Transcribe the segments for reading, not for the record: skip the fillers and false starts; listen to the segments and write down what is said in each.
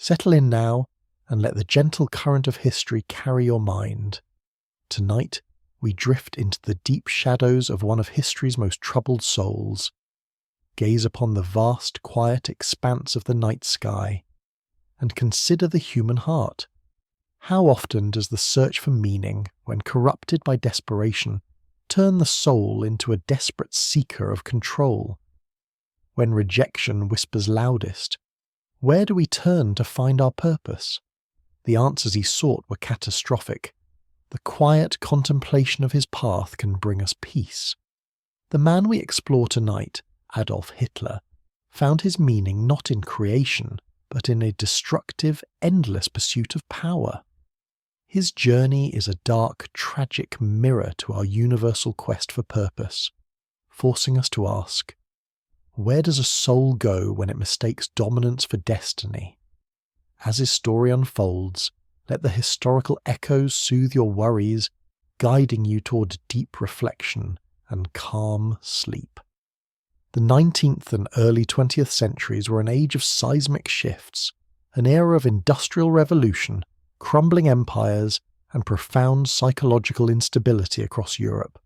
Settle in now and let the gentle current of history carry your mind. Tonight, we drift into the deep shadows of one of history's most troubled souls. Gaze upon the vast, quiet expanse of the night sky, and consider the human heart. How often does the search for meaning, when corrupted by desperation, turn the soul into a desperate seeker of control? When rejection whispers loudest, where do we turn to find our purpose? The answers he sought were catastrophic. The quiet contemplation of his path can bring us peace. The man we explore tonight, Adolf Hitler, found his meaning not in creation, but in a destructive, endless pursuit of power. His journey is a dark, tragic mirror to our universal quest for purpose, forcing us to ask, where does a soul go when it mistakes dominance for destiny? As his story unfolds, let the historical echoes soothe your worries, guiding you toward deep reflection and calm sleep. The 19th and early 20th centuries were an age of seismic shifts, an era of industrial revolution, crumbling empires, and profound psychological instability across Europe.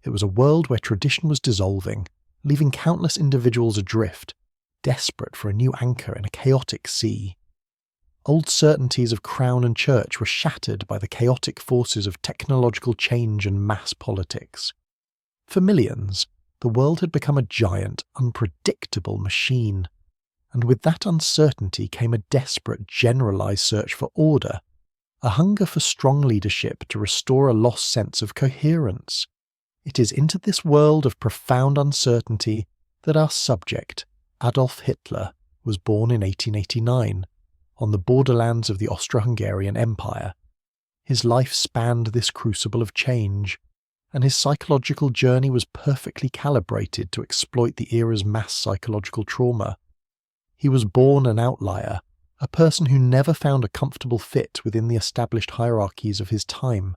It was a world where tradition was dissolving, leaving countless individuals adrift, desperate for a new anchor in a chaotic sea. Old certainties of crown and church were shattered by the chaotic forces of technological change and mass politics. For millions, the world had become a giant, unpredictable machine, and with that uncertainty came a desperate, generalized search for order, a hunger for strong leadership to restore a lost sense of coherence. It is into this world of profound uncertainty that our subject, Adolf Hitler, was born in 1889, on the borderlands of the Austro-Hungarian Empire. His life spanned this crucible of change, and his psychological journey was perfectly calibrated to exploit the era's mass psychological trauma. He was born an outlier, a person who never found a comfortable fit within the established hierarchies of his time.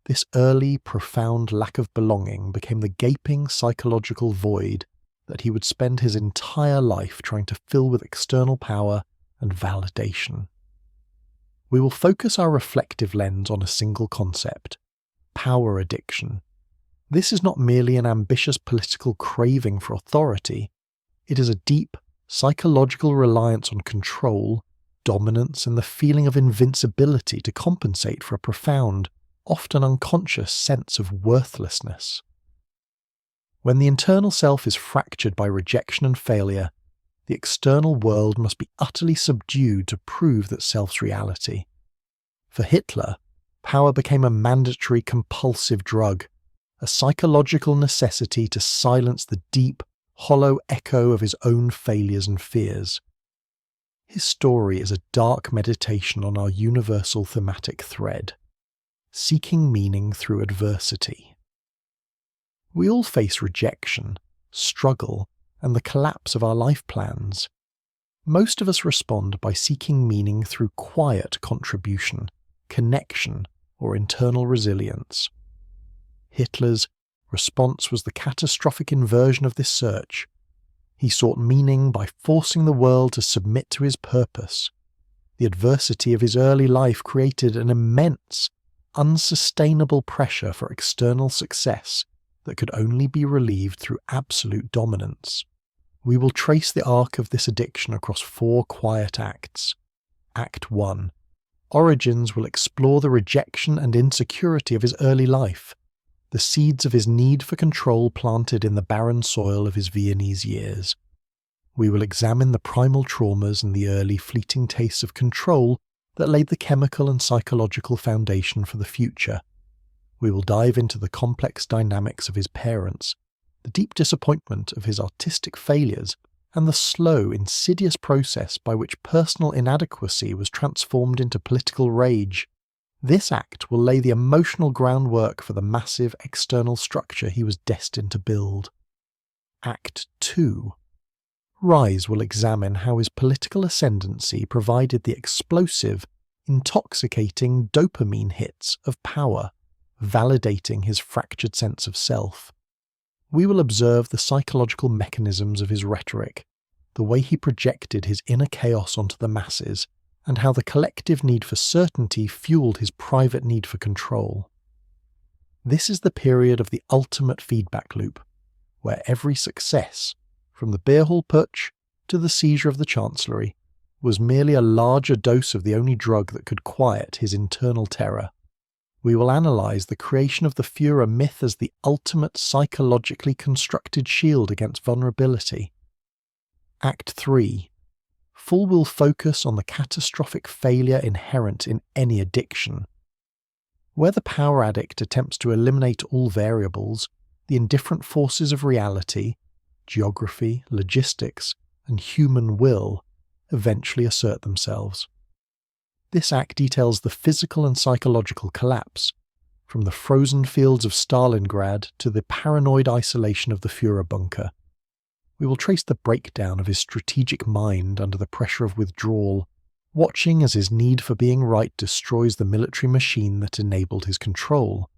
This early, profound lack of belonging became the gaping psychological void that he would spend his entire life trying to fill with external power and validation. We will focus our reflective lens on a single concept: power addiction. This is not merely an ambitious political craving for authority. It is a deep, psychological reliance on control, dominance, and the feeling of invincibility to compensate for a profound, often unconscious sense of worthlessness. When the internal self is fractured by rejection and failure, the external world must be utterly subdued to prove that self's reality. For Hitler, power became a mandatory compulsive drug, a psychological necessity to silence the deep, hollow echo of his own failures and fears. His story is a dark meditation on our universal thematic thread: seeking meaning through adversity. We all face rejection, struggle, and the collapse of our life plans. Most of us respond by seeking meaning through quiet contribution, connection, or internal resilience. Hitler's response was the catastrophic inversion of this search. He sought meaning by forcing the world to submit to his purpose. The adversity of his early life created an immense, unsustainable pressure for external success that could only be relieved through absolute dominance. We will trace the arc of this addiction across 4 quiet acts. Act 1. Origins will explore the rejection and insecurity of his early life, the seeds of his need for control planted in the barren soil of his Viennese years. We will examine the primal traumas and the early fleeting tastes of control that laid the chemical and psychological foundation for the future. We will dive into the complex dynamics of his parents, the deep disappointment of his artistic failures, and the slow, insidious process by which personal inadequacy was transformed into political rage. This act will lay the emotional groundwork for the massive external structure he was destined to build. Act 2. Rise will examine how his political ascendancy provided the explosive, intoxicating dopamine hits of power, validating his fractured sense of self. We will observe the psychological mechanisms of his rhetoric, the way he projected his inner chaos onto the masses, and how the collective need for certainty fueled his private need for control. This is the period of the ultimate feedback loop, where every success, from the beer hall putsch to the seizure of the Chancellery, was merely a larger dose of the only drug that could quiet his internal terror. We will analyse the creation of the Führer myth as the ultimate psychologically constructed shield against vulnerability. Act 3. Full will focus on the catastrophic failure inherent in any addiction. Where the power addict attempts to eliminate all variables, the indifferent forces of reality, geography, logistics, and human will eventually assert themselves. This act details the physical and psychological collapse, from the frozen fields of Stalingrad to the paranoid isolation of the Führer bunker. We will trace the breakdown of his strategic mind under the pressure of withdrawal, watching as his need for being right destroys the military machine that enabled his control.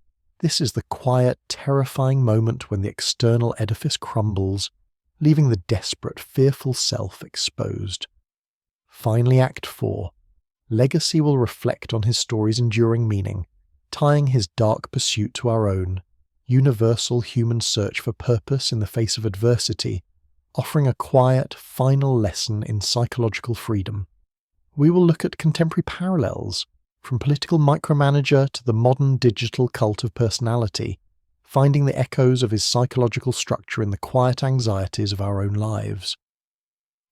This is the quiet, terrifying moment when the external edifice crumbles, leaving the desperate, fearful self exposed. Finally, Act 4. Legacy will reflect on his story's enduring meaning, tying his dark pursuit to our own, universal human search for purpose in the face of adversity, offering a quiet, final lesson in psychological freedom. We will look at contemporary parallels, from political micromanager to the modern digital cult of personality, finding the echoes of his psychological structure in the quiet anxieties of our own lives.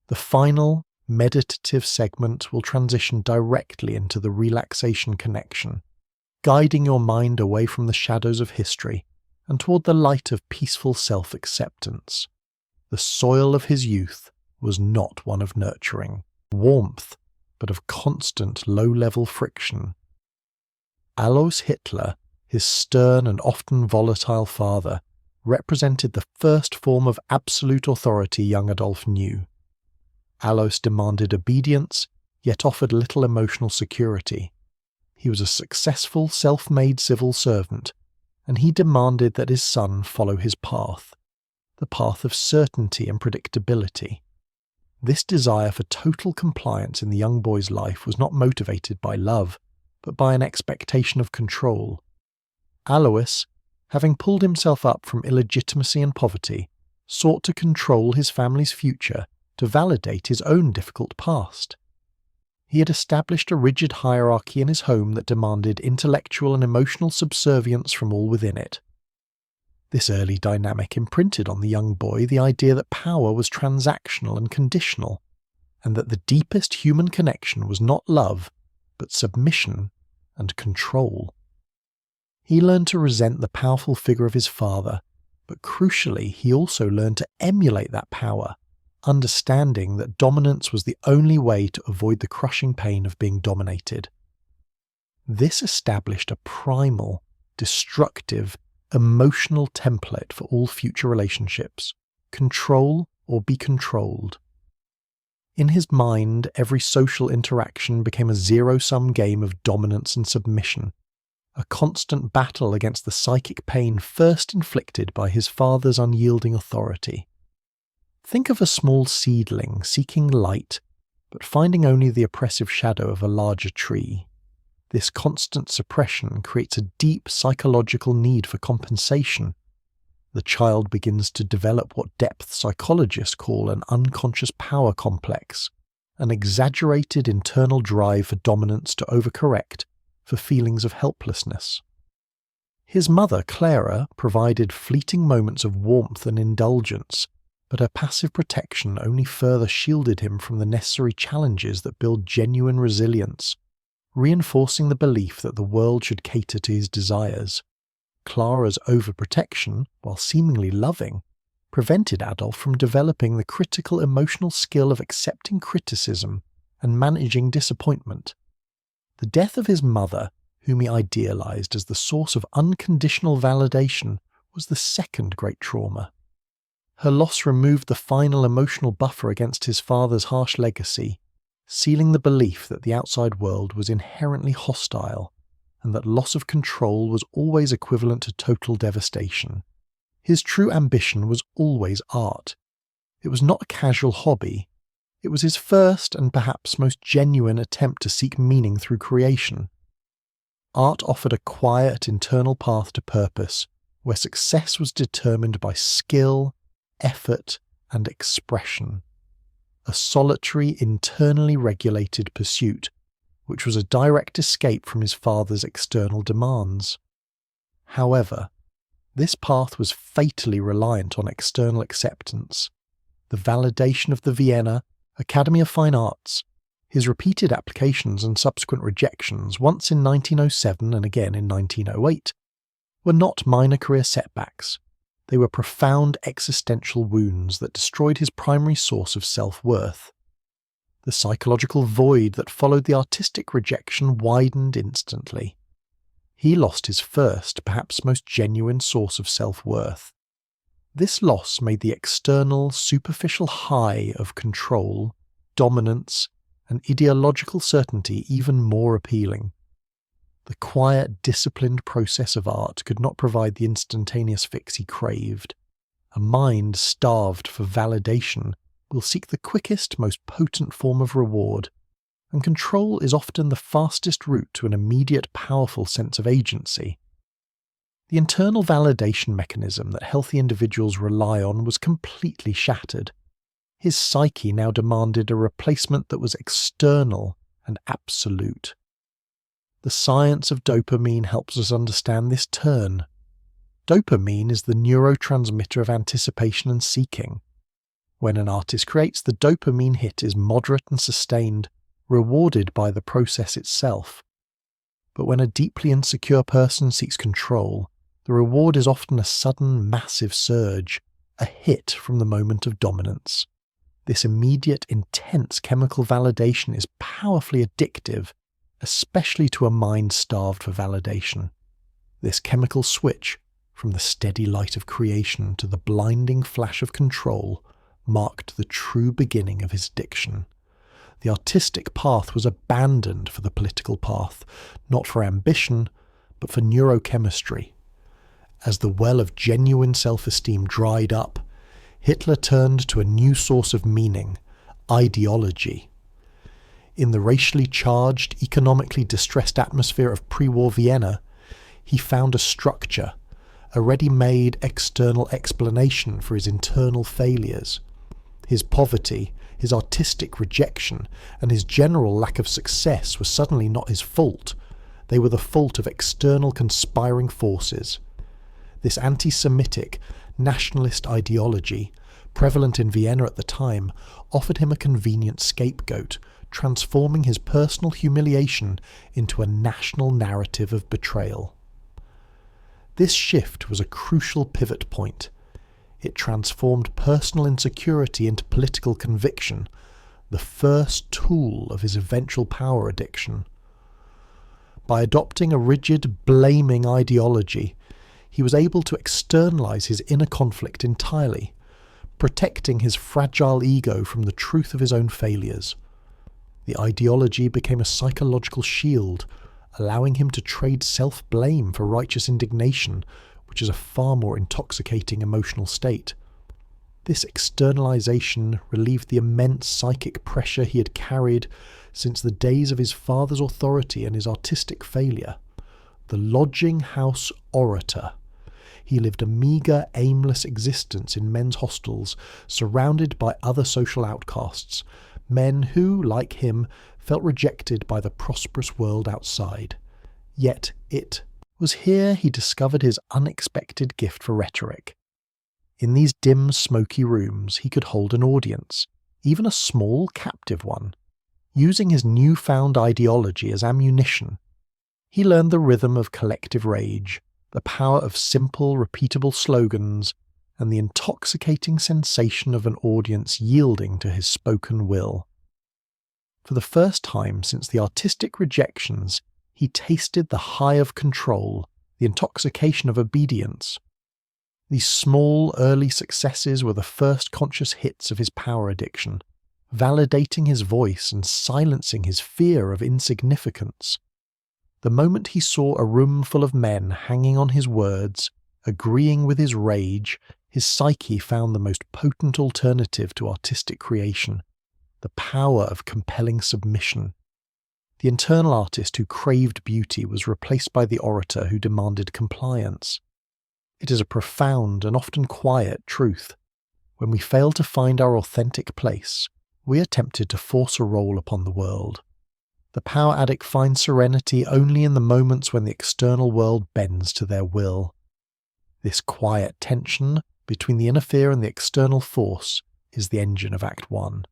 The final, meditative segment will transition directly into the relaxation connection, guiding your mind away from the shadows of history and toward the light of peaceful self-acceptance. The soil of his youth was not one of nurturing warmth, but of constant low-level friction. Adolf Hitler, his stern and often volatile father, represented the first form of absolute authority young Adolf knew. Alois demanded obedience, yet offered little emotional security. He was a successful, self-made civil servant, and he demanded that his son follow his path, the path of certainty and predictability. This desire for total compliance in the young boy's life was not motivated by love, but by an expectation of control. Alois, having pulled himself up from illegitimacy and poverty, sought to control his family's future to validate his own difficult past. He had established a rigid hierarchy in his home that demanded intellectual and emotional subservience from all within it. This early dynamic imprinted on the young boy the idea that power was transactional and conditional, and that the deepest human connection was not love, but submission and control. He learned to resent the powerful figure of his father, but crucially he also learned to emulate that power, understanding that dominance was the only way to avoid the crushing pain of being dominated. This established a primal, destructive, emotional template for all future relationships: control or be controlled. In his mind, every social interaction became a zero-sum game of dominance and submission, a constant battle against the psychic pain first inflicted by his father's unyielding authority. Think of a small seedling seeking light, but finding only the oppressive shadow of a larger tree. This constant suppression creates a deep psychological need for compensation. The child begins to develop what depth psychologists call an unconscious power complex, an exaggerated internal drive for dominance to overcorrect for feelings of helplessness. His mother, Clara, provided fleeting moments of warmth and indulgence, but her passive protection only further shielded him from the necessary challenges that build genuine resilience, reinforcing the belief that the world should cater to his desires. Clara's overprotection, while seemingly loving, prevented Adolf from developing the critical emotional skill of accepting criticism and managing disappointment. The death of his mother, whom he idealized as the source of unconditional validation, was the second great trauma. Her loss removed the final emotional buffer against his father's harsh legacy, sealing the belief that the outside world was inherently hostile and that loss of control was always equivalent to total devastation. His true ambition was always art. It was not a casual hobby. It was his first and perhaps most genuine attempt to seek meaning through creation. Art offered a quiet internal path to purpose, where success was determined by skill, effort, and expression. A solitary, internally regulated pursuit, which was a direct escape from his father's external demands. However, this path was fatally reliant on external acceptance. The validation of the Vienna Academy of Fine Arts, his repeated applications and subsequent rejections, once in 1907 and again in 1908, were not minor career setbacks. They were profound existential wounds that destroyed his primary source of self-worth. The psychological void that followed the artistic rejection widened instantly. He lost his first, perhaps most genuine source of self-worth. This loss made the external, superficial high of control, dominance, and ideological certainty even more appealing. The quiet, disciplined process of art could not provide the instantaneous fix he craved. A mind starved for validation will seek the quickest, most potent form of reward, and control is often the fastest route to an immediate, powerful sense of agency. The internal validation mechanism that healthy individuals rely on was completely shattered. His psyche now demanded a replacement that was external and absolute. The science of dopamine helps us understand this turn. Dopamine is the neurotransmitter of anticipation and seeking. When an artist creates, the dopamine hit is moderate and sustained, rewarded by the process itself. But when a deeply insecure person seeks control, the reward is often a sudden, massive surge, a hit from the moment of dominance. This immediate, intense chemical validation is powerfully addictive, especially to a mind starved for validation. This chemical switch, from the steady light of creation to the blinding flash of control, marked the true beginning of his addiction. The artistic path was abandoned for the political path, not for ambition, but for neurochemistry. As the well of genuine self-esteem dried up, Hitler turned to a new source of meaning, ideology. In the racially charged, economically distressed atmosphere of pre-war Vienna, he found a structure, a ready-made external explanation for his internal failures. His poverty, his artistic rejection, and his general lack of success were suddenly not his fault. They were the fault of external conspiring forces. This anti-Semitic, nationalist ideology, prevalent in Vienna at the time, offered him a convenient scapegoat, transforming his personal humiliation into a national narrative of betrayal. This shift was a crucial pivot point. It transformed personal insecurity into political conviction, the first tool of his eventual power addiction. By adopting a rigid, blaming ideology, he was able to externalize his inner conflict entirely, protecting his fragile ego from the truth of his own failures. The ideology became a psychological shield, allowing him to trade self-blame for righteous indignation, which is a far more intoxicating emotional state. This externalization relieved the immense psychic pressure he had carried since the days of his father's authority and his artistic failure. The lodging house orator. He lived a meagre, aimless existence in men's hostels, surrounded by other social outcasts, men who, like him, felt rejected by the prosperous world outside. Yet it was here he discovered his unexpected gift for rhetoric. In these dim, smoky rooms he could hold an audience, even a small, captive one. Using his newfound ideology as ammunition, he learned the rhythm of collective rage, the power of simple, repeatable slogans, and the intoxicating sensation of an audience yielding to his spoken will. For the first time since the artistic rejections, he tasted the high of control, the intoxication of obedience. These small, early successes were the first conscious hits of his power addiction, validating his voice and silencing his fear of insignificance. The moment he saw a room full of men hanging on his words, agreeing with his rage, his psyche found the most potent alternative to artistic creation: the power of compelling submission. The internal artist who craved beauty was replaced by the orator who demanded compliance. It is a profound and often quiet truth. When we fail to find our authentic place, we are tempted to force a role upon the world. The power addict finds serenity only in the moments when the external world bends to their will. This quiet tension between the inner fear and the external force is the engine of Act 1.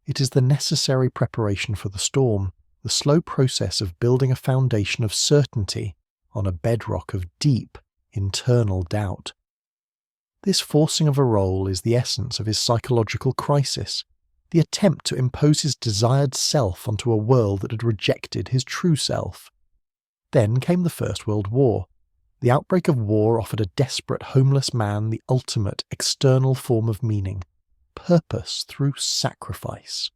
It is the necessary preparation for the storm, the slow process of building a foundation of certainty on a bedrock of deep, internal doubt. This forcing of a role is the essence of his psychological crisis, the attempt to impose his desired self onto a world that had rejected his true self. Then came the First World War. The outbreak of war offered a desperate homeless man the ultimate external form of meaning, purpose through sacrifice.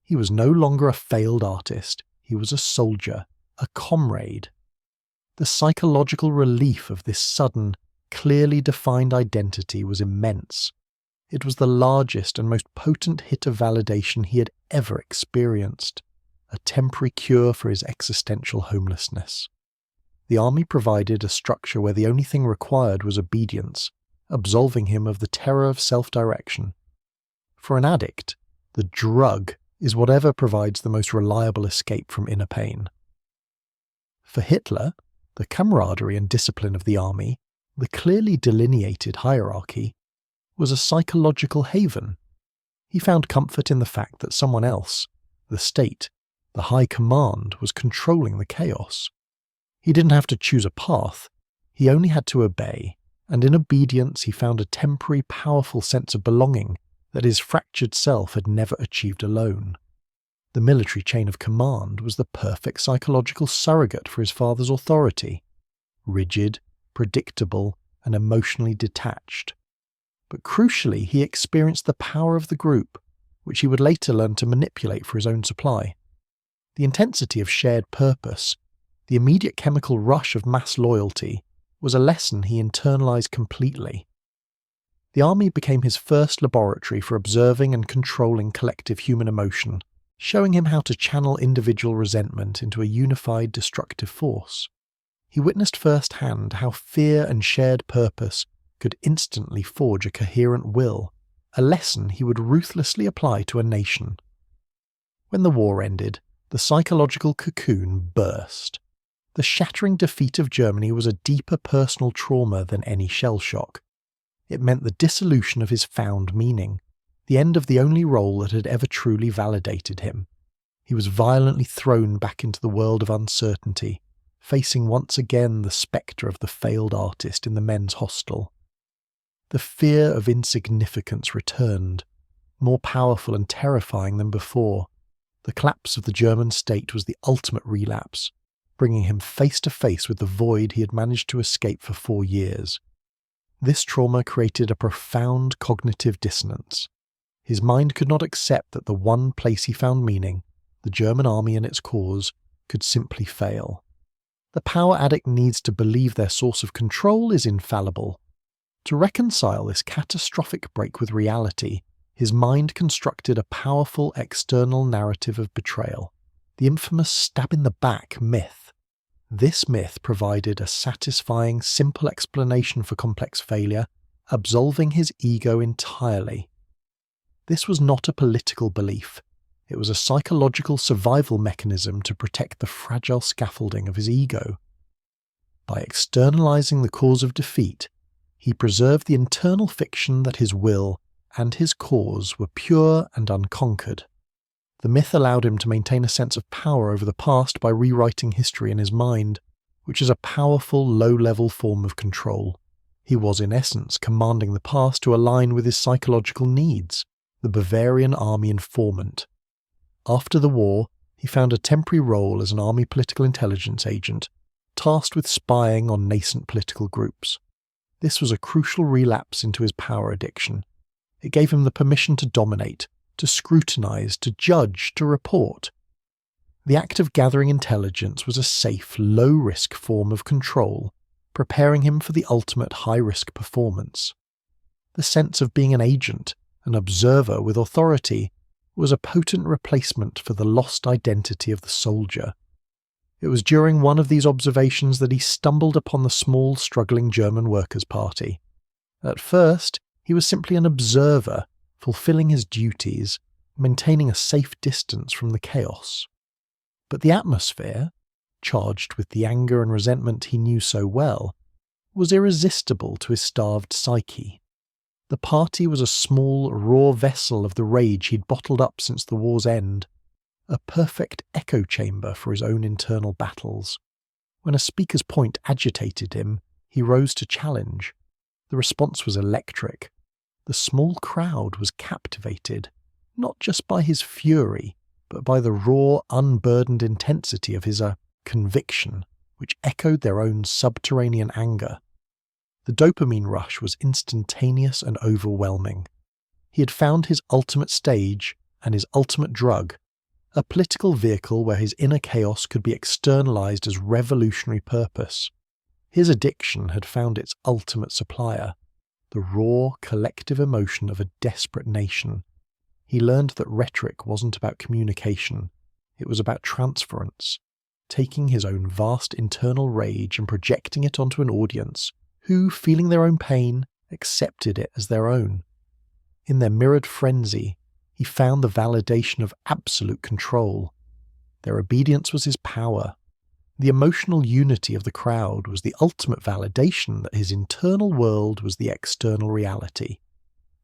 He was no longer a failed artist, he was a soldier, a comrade. The psychological relief of this sudden, clearly defined identity was immense. It was the largest and most potent hit of validation he had ever experienced, a temporary cure for his existential homelessness. The army provided a structure where the only thing required was obedience, absolving him of the terror of self-direction. For an addict, the drug is whatever provides the most reliable escape from inner pain. For Hitler, the camaraderie and discipline of the army, the clearly delineated hierarchy, was a psychological haven. He found comfort in the fact that someone else, the state, the high command, was controlling the chaos. He didn't have to choose a path, he only had to obey, and in obedience he found a temporary, powerful sense of belonging that his fractured self had never achieved alone. The military chain of command was the perfect psychological surrogate for his father's authority, rigid, predictable, and emotionally detached. But crucially, he experienced the power of the group, which he would later learn to manipulate for his own supply. The intensity of shared purpose, the immediate chemical rush of mass loyalty, was a lesson he internalized completely. The army became his first laboratory for observing and controlling collective human emotion, showing him how to channel individual resentment into a unified destructive force. He witnessed firsthand how fear and shared purpose could instantly forge a coherent will, a lesson he would ruthlessly apply to a nation. When the war ended, the psychological cocoon burst. The shattering defeat of Germany was a deeper personal trauma than any shell shock. It meant the dissolution of his found meaning, the end of the only role that had ever truly validated him. He was violently thrown back into the world of uncertainty, facing once again the spectre of the failed artist in the men's hostel. The fear of insignificance returned, more powerful and terrifying than before. The collapse of the German state was the ultimate relapse, bringing him face to face with the void he had managed to escape for 4 years. This trauma created a profound cognitive dissonance. His mind could not accept that the one place he found meaning, the German army and its cause, could simply fail. The power addict needs to believe their source of control is infallible. To reconcile this catastrophic break with reality, his mind constructed a powerful external narrative of betrayal, the infamous stab-in-the-back myth. This myth provided a satisfying, simple explanation for complex failure, absolving his ego entirely. This was not a political belief. It was a psychological survival mechanism to protect the fragile scaffolding of his ego. By externalizing the cause of defeat, he preserved the internal fiction that his will and his cause were pure and unconquered. The myth allowed him to maintain a sense of power over the past by rewriting history in his mind, which is a powerful, low-level form of control. He was, in essence, commanding the past to align with his psychological needs, the Bavarian army informant. After the war, he found a temporary role as an army political intelligence agent, tasked with spying on nascent political groups. This was a crucial relapse into his power addiction. It gave him the permission to dominate, to scrutinize, to judge, to report. The act of gathering intelligence was a safe, low-risk form of control, preparing him for the ultimate high-risk performance. The sense of being an agent, an observer with authority, was a potent replacement for the lost identity of the soldier. It was during one of these observations that he stumbled upon the small, struggling German Workers' Party. At first, he was simply an observer, fulfilling his duties, maintaining a safe distance from the chaos. But the atmosphere, charged with the anger and resentment he knew so well, was irresistible to his starved psyche. The party was a small, raw vessel of the rage he'd bottled up since the war's end, a perfect echo chamber for his own internal battles. When a speaker's point agitated him, he rose to challenge. The response was electric. The small crowd was captivated, not just by his fury, but by the raw, unburdened intensity of his conviction, which echoed their own subterranean anger. The dopamine rush was instantaneous and overwhelming. He had found his ultimate stage and his ultimate drug, a political vehicle where his inner chaos could be externalized as revolutionary purpose. His addiction had found its ultimate supplier, the raw, collective emotion of a desperate nation. He learned that rhetoric wasn't about communication, it was about transference, taking his own vast internal rage and projecting it onto an audience who, feeling their own pain, accepted it as their own. In their mirrored frenzy, he found the validation of absolute control. Their obedience was his power. The emotional unity of the crowd was the ultimate validation that his internal world was the external reality.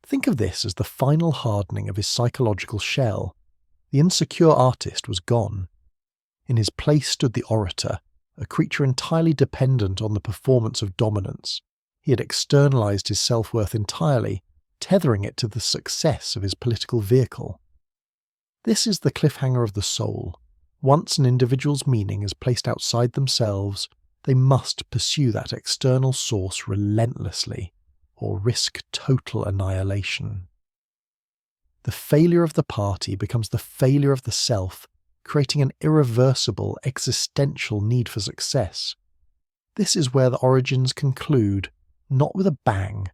Think of this as the final hardening of his psychological shell. The insecure artist was gone. In his place stood the orator, a creature entirely dependent on the performance of dominance. He had externalized his self-worth entirely, tethering it to the success of his political vehicle. This is the cliffhanger of the soul. Once an individual's meaning is placed outside themselves, they must pursue that external source relentlessly, or risk total annihilation. The failure of the party becomes the failure of the self, creating an irreversible existential need for success. This is where the origins conclude, not with a bang,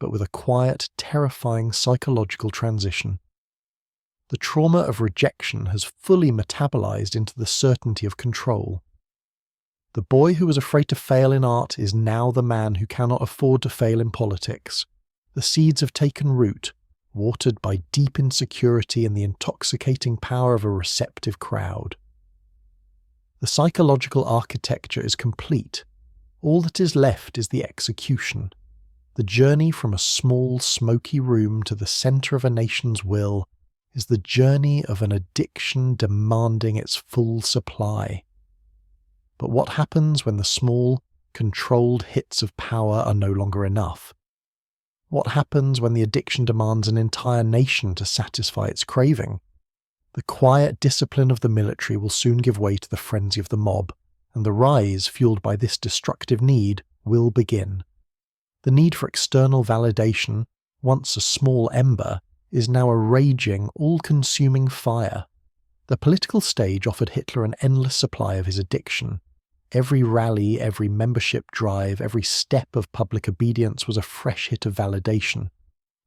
but with a quiet, terrifying psychological transition. The trauma of rejection has fully metabolized into the certainty of control. The boy who was afraid to fail in art is now the man who cannot afford to fail in politics. The seeds have taken root, watered by deep insecurity and the intoxicating power of a receptive crowd. The psychological architecture is complete. All that is left is the execution. The journey from a small, smoky room to the center of a nation's will is the journey of an addiction demanding its full supply. But what happens when the small, controlled hits of power are no longer enough? What happens when the addiction demands an entire nation to satisfy its craving? The quiet discipline of the military will soon give way to the frenzy of the mob, and the rise fueled by this destructive need will begin. The need for external validation, once a small ember, is now a raging, all-consuming fire. The political stage offered Hitler an endless supply of his addiction. Every rally, every membership drive, every step of public obedience was a fresh hit of validation.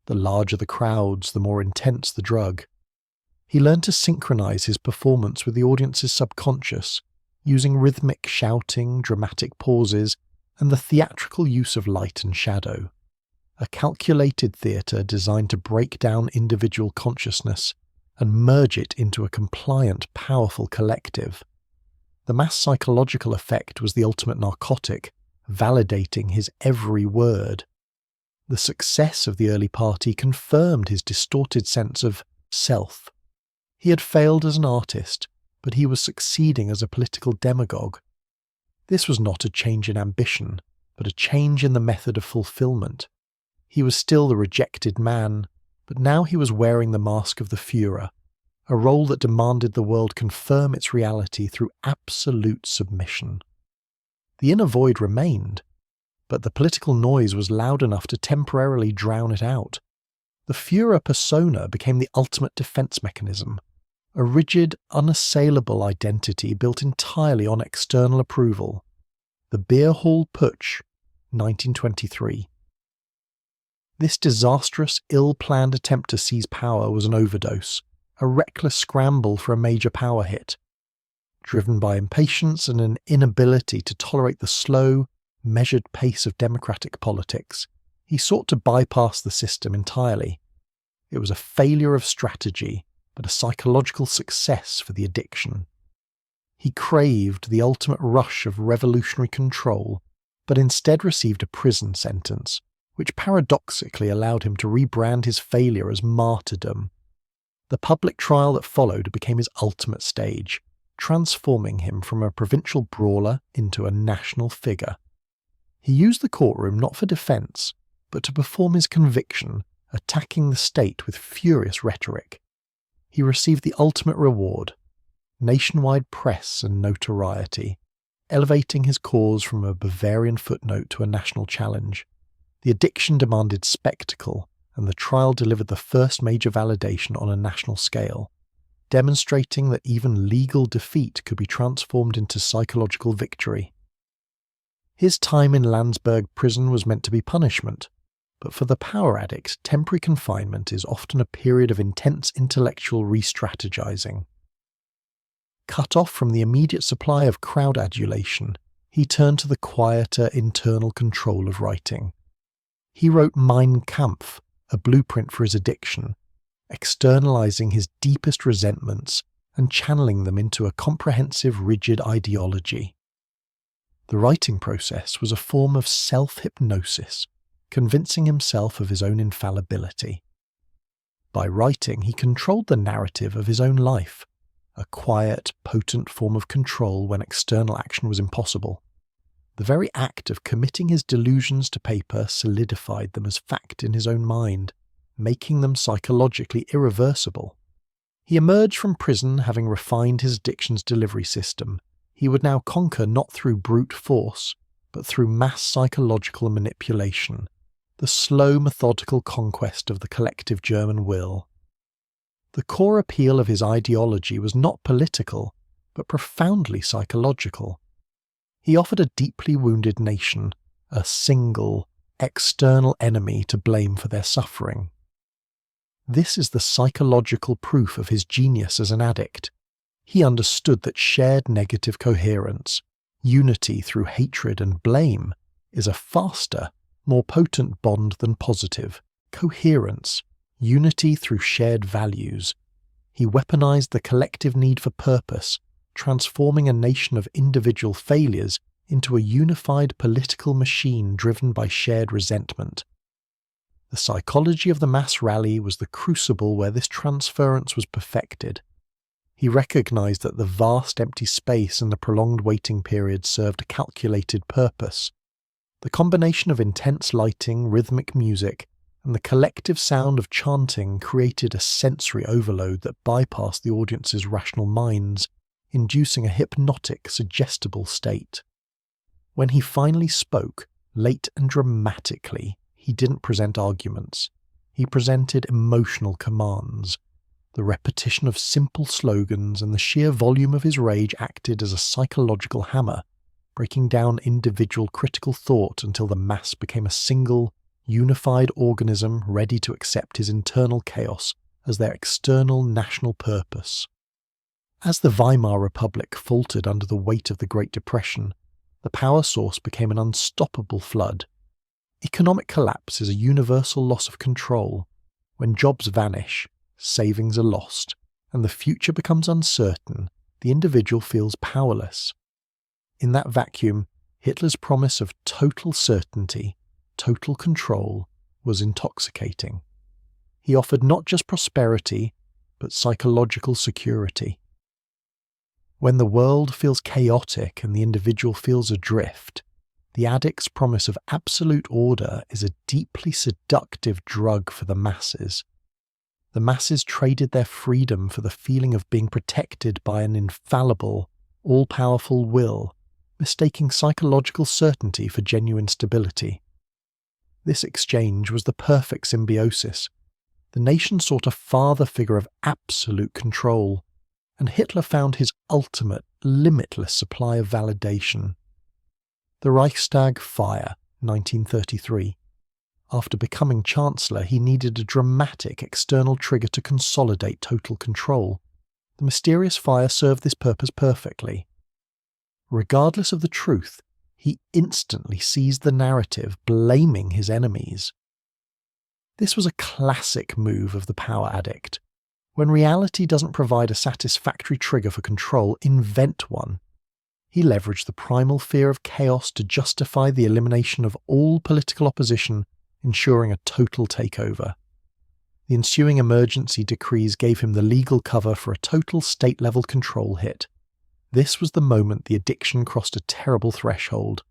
The larger the crowds, the more intense the drug. He learned to synchronize his performance with the audience's subconscious, using rhythmic shouting, dramatic pauses, and the theatrical use of light and shadow. A calculated theatre designed to break down individual consciousness and merge it into a compliant, powerful collective. The mass psychological effect was the ultimate narcotic, validating his every word. The success of the early party confirmed his distorted sense of self. He had failed as an artist, but he was succeeding as a political demagogue. This was not a change in ambition, but a change in the method of fulfillment. He was still the rejected man, but now he was wearing the mask of the Führer, a role that demanded the world confirm its reality through absolute submission. The inner void remained, but the political noise was loud enough to temporarily drown it out. The Führer persona became the ultimate defense mechanism, a rigid, unassailable identity built entirely on external approval. The Beer Hall Putsch, 1923. This disastrous, ill-planned attempt to seize power was an overdose, a reckless scramble for a major power hit. Driven by impatience and an inability to tolerate the slow, measured pace of democratic politics, he sought to bypass the system entirely. It was a failure of strategy, but a psychological success for the addiction. He craved the ultimate rush of revolutionary control, but instead received a prison sentence, which paradoxically allowed him to rebrand his failure as martyrdom. The public trial that followed became his ultimate stage, transforming him from a provincial brawler into a national figure. He used the courtroom not for defense, but to perform his conviction, attacking the state with furious rhetoric. He received the ultimate reward, nationwide press and notoriety, elevating his cause from a Bavarian footnote to a national challenge. The addiction demanded spectacle, and the trial delivered the first major validation on a national scale, demonstrating that even legal defeat could be transformed into psychological victory. His time in Landsberg prison was meant to be punishment, but for the power addict, temporary confinement is often a period of intense intellectual re-strategizing. Cut off from the immediate supply of crowd adulation, he turned to the quieter internal control of writing. He wrote Mein Kampf, a blueprint for his addiction, externalizing his deepest resentments and channeling them into a comprehensive, rigid ideology. The writing process was a form of self-hypnosis, convincing himself of his own infallibility. By writing, he controlled the narrative of his own life, a quiet, potent form of control when external action was impossible. The very act of committing his delusions to paper solidified them as fact in his own mind, making them psychologically irreversible. He emerged from prison having refined his addiction's delivery system. He would now conquer not through brute force, but through mass psychological manipulation, the slow, methodical conquest of the collective German will. The core appeal of his ideology was not political, but profoundly psychological. He offered a deeply wounded nation a single, external enemy to blame for their suffering. This is the psychological proof of his genius as an addict. He understood that shared negative coherence, unity through hatred and blame, is a faster, more potent bond than positive coherence, unity through shared values. He weaponized the collective need for purpose, transforming a nation of individual failures into a unified political machine driven by shared resentment. The psychology of the mass rally was the crucible where this transference was perfected. He recognized that the vast empty space and the prolonged waiting period served a calculated purpose. The combination of intense lighting, rhythmic music, and the collective sound of chanting created a sensory overload that bypassed the audience's rational minds, inducing a hypnotic, suggestible state. When he finally spoke, late and dramatically, he didn't present arguments. He presented emotional commands. The repetition of simple slogans and the sheer volume of his rage acted as a psychological hammer, breaking down individual critical thought until the mass became a single, unified organism ready to accept his internal chaos as their external national purpose. As the Weimar Republic faltered under the weight of the Great Depression, the power source became an unstoppable flood. Economic collapse is a universal loss of control. When jobs vanish, savings are lost, and the future becomes uncertain, the individual feels powerless. In that vacuum, Hitler's promise of total certainty, total control, was intoxicating. He offered not just prosperity, but psychological security. When the world feels chaotic and the individual feels adrift, the addict's promise of absolute order is a deeply seductive drug for the masses. The masses traded their freedom for the feeling of being protected by an infallible, all-powerful will, mistaking psychological certainty for genuine stability. This exchange was the perfect symbiosis. The nation sought a father figure of absolute control, and Hitler found his ultimate, limitless supply of validation. The Reichstag fire, 1933. After becoming Chancellor, he needed a dramatic external trigger to consolidate total control. The mysterious fire served this purpose perfectly. Regardless of the truth, he instantly seized the narrative, blaming his enemies. This was a classic move of the power addict. When reality doesn't provide a satisfactory trigger for control, invent one. He leveraged the primal fear of chaos to justify the elimination of all political opposition, ensuring a total takeover. The ensuing emergency decrees gave him the legal cover for a total state-level control hit. This was the moment the addiction crossed a terrible threshold.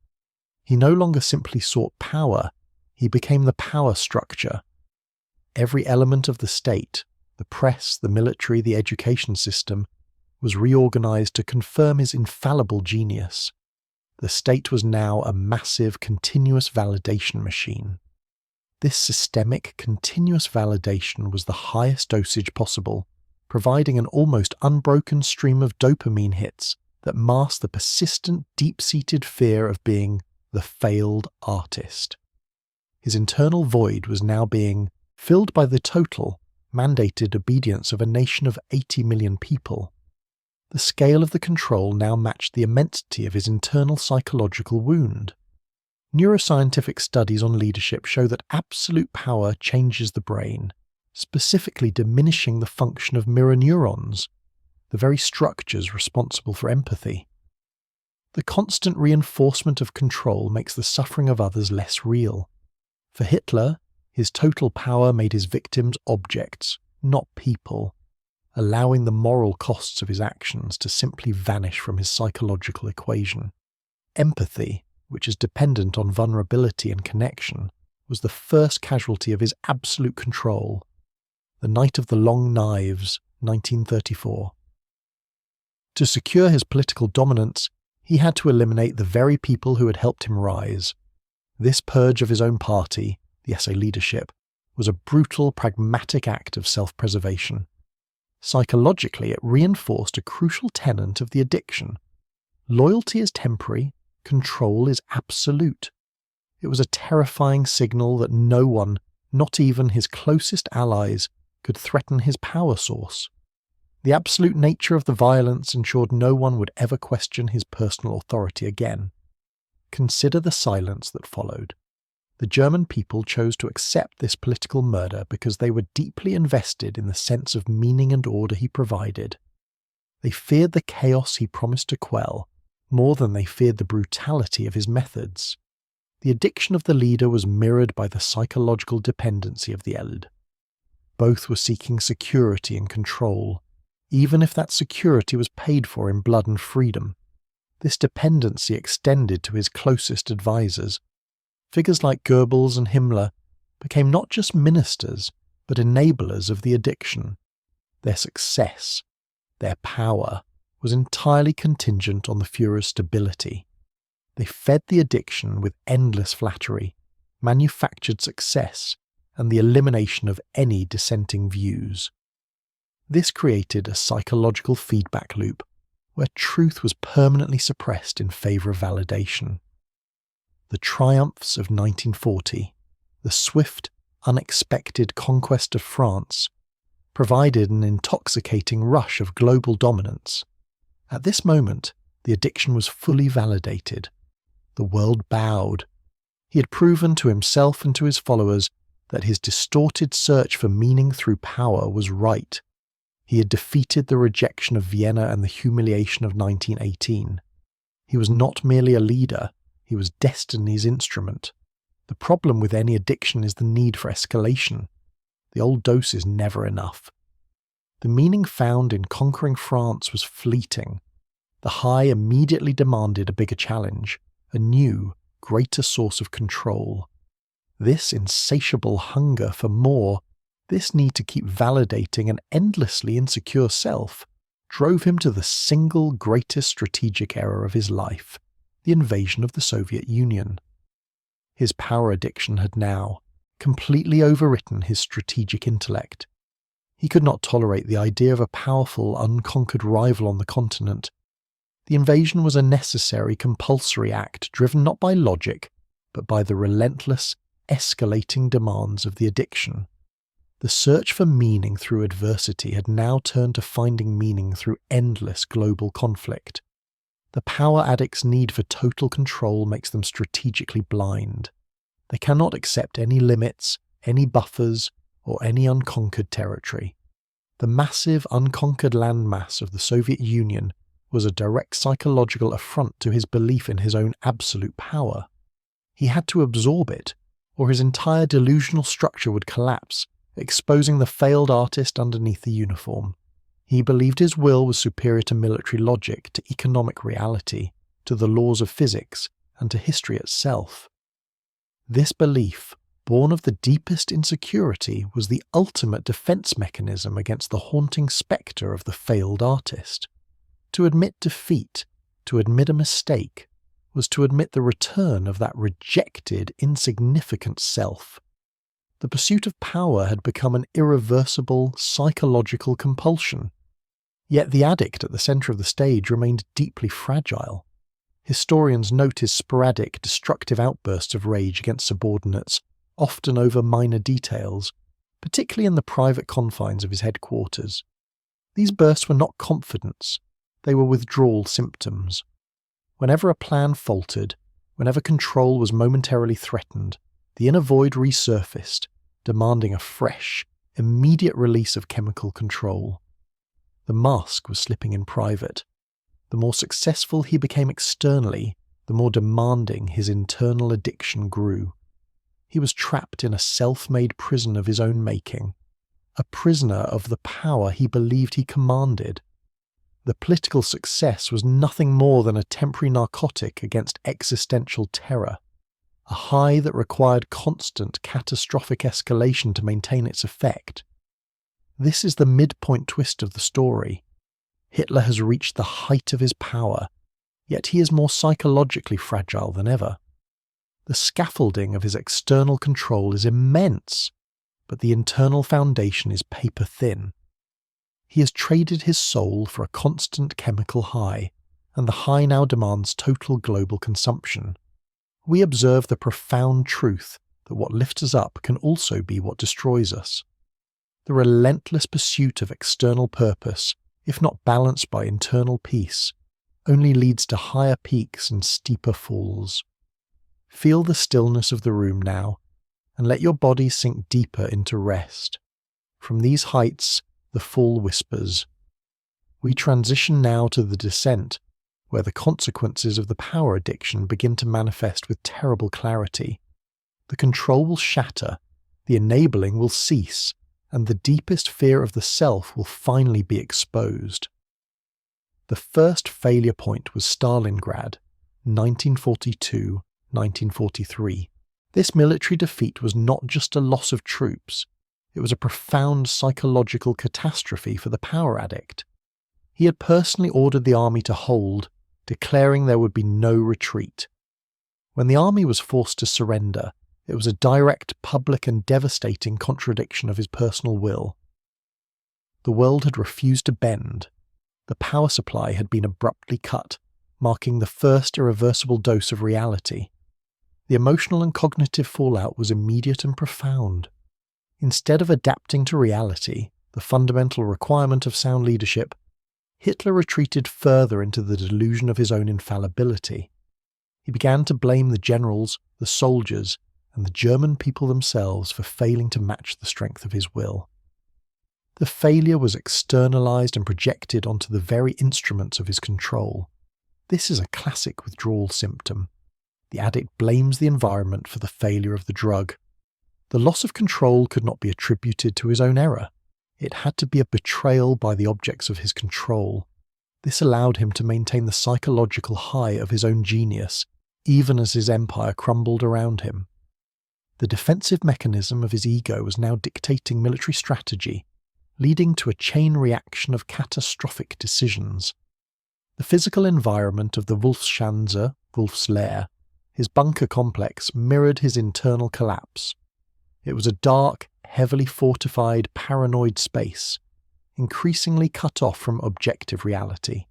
He no longer simply sought power, he became the power structure. Every element of the state, the press, the military, the education system, was reorganized to confirm his infallible genius. The state was now a massive, continuous validation machine. This systemic, continuous validation was the highest dosage possible, providing an almost unbroken stream of dopamine hits that masked the persistent, deep-seated fear of being the failed artist. His internal void was now being filled by the total, mandated obedience of a nation of 80 million people. The scale of the control now matched the immensity of his internal psychological wound. Neuroscientific studies on leadership show that absolute power changes the brain, specifically diminishing the function of mirror neurons, the very structures responsible for empathy. The constant reinforcement of control makes the suffering of others less real. For Hitler, his total power made his victims objects, not people, allowing the moral costs of his actions to simply vanish from his psychological equation. Empathy, which is dependent on vulnerability and connection, was the first casualty of his absolute control. The Night of the Long Knives, 1934. To secure his political dominance, he had to eliminate the very people who had helped him rise. This purge of his own party, the SA leadership, was a brutal, pragmatic act of self-preservation. Psychologically, it reinforced a crucial tenet of the addiction. Loyalty is temporary, control is absolute. It was a terrifying signal that no one, not even his closest allies, could threaten his power source. The absolute nature of the violence ensured no one would ever question his personal authority again. Consider the silence that followed. The German people chose to accept this political murder because they were deeply invested in the sense of meaning and order he provided. They feared the chaos he promised to quell, more than they feared the brutality of his methods. The addiction of the leader was mirrored by the psychological dependency of the Eld. Both were seeking security and control, even if that security was paid for in blood and freedom. This dependency extended to his closest advisors. Figures like Goebbels and Himmler became not just ministers, but enablers of the addiction. Their success, their power, was entirely contingent on the Führer's stability. They fed the addiction with endless flattery, manufactured success, and the elimination of any dissenting views. This created a psychological feedback loop, where truth was permanently suppressed in favour of validation. The triumphs of 1940, the swift, unexpected conquest of France, provided an intoxicating rush of global dominance. At this moment, the addiction was fully validated. The world bowed. He had proven to himself and to his followers that his distorted search for meaning through power was right. He had defeated the rejection of Vienna and the humiliation of 1918. He was not merely a leader, he was destiny's instrument. The problem with any addiction is the need for escalation. The old dose is never enough. The meaning found in conquering France was fleeting. The high immediately demanded a bigger challenge, a new, greater source of control. This insatiable hunger for more, this need to keep validating an endlessly insecure self, drove him to the single greatest strategic error of his life, the invasion of the Soviet Union. His power addiction had now completely overwritten his strategic intellect. He could not tolerate the idea of a powerful, unconquered rival on the continent. The invasion was a necessary, compulsory act driven not by logic, but by the relentless, escalating demands of the addiction. The search for meaning through adversity had now turned to finding meaning through endless global conflict. The power addict's need for total control makes them strategically blind. They cannot accept any limits, any buffers, or any unconquered territory. The massive unconquered landmass of the Soviet Union was a direct psychological affront to his belief in his own absolute power. He had to absorb it, or his entire delusional structure would collapse, exposing the failed artist underneath the uniform. He believed his will was superior to military logic, to economic reality, to the laws of physics, and to history itself. This belief, born of the deepest insecurity, was the ultimate defense mechanism against the haunting spectre of the failed artist. To admit defeat, to admit a mistake, was to admit the return of that rejected, insignificant self. The pursuit of power had become an irreversible psychological compulsion. Yet the addict at the centre of the stage remained deeply fragile. Historians note his sporadic, destructive outbursts of rage against subordinates, often over minor details, particularly in the private confines of his headquarters. These bursts were not confidence, they were withdrawal symptoms. Whenever a plan faltered, whenever control was momentarily threatened, the inner void resurfaced, demanding a fresh, immediate release of chemical control. The mask was slipping in private. The more successful he became externally, the more demanding his internal addiction grew. He was trapped in a self-made prison of his own making, a prisoner of the power he believed he commanded. The political success was nothing more than a temporary narcotic against existential terror, a high that required constant catastrophic escalation to maintain its effect. This is the midpoint twist of the story. Hitler has reached the height of his power, yet he is more psychologically fragile than ever. The scaffolding of his external control is immense, but the internal foundation is paper thin. He has traded his soul for a constant chemical high, and the high now demands total global consumption. We observe the profound truth that what lifts us up can also be what destroys us. The relentless pursuit of external purpose, if not balanced by internal peace, only leads to higher peaks and steeper falls. Feel the stillness of the room now, and let your body sink deeper into rest. From these heights, the fall whispers. We transition now to the descent, where the consequences of the power addiction begin to manifest with terrible clarity. The control will shatter, the enabling will cease, and the deepest fear of the self will finally be exposed. The first failure point was Stalingrad, 1942-1943. This military defeat was not just a loss of troops, it was a profound psychological catastrophe for the power addict. He had personally ordered the army to hold, declaring there would be no retreat. When the army was forced to surrender, it was a direct, public and devastating contradiction of his personal will. The world had refused to bend. The power supply had been abruptly cut, marking the first irreversible dose of reality. The emotional and cognitive fallout was immediate and profound. Instead of adapting to reality, the fundamental requirement of sound leadership, Hitler retreated further into the delusion of his own infallibility. He began to blame the generals, the soldiers, and the German people themselves for failing to match the strength of his will. The failure was externalized and projected onto the very instruments of his control. This is a classic withdrawal symptom. The addict blames the environment for the failure of the drug. The loss of control could not be attributed to his own error. It had to be a betrayal by the objects of his control. This allowed him to maintain the psychological high of his own genius, even as his empire crumbled around him. The defensive mechanism of his ego was now dictating military strategy, leading to a chain reaction of catastrophic decisions. The physical environment of the Wolfschanze, Wolf's Lair, his bunker complex, mirrored his internal collapse. It was a dark, heavily fortified, paranoid space, increasingly cut off from objective reality.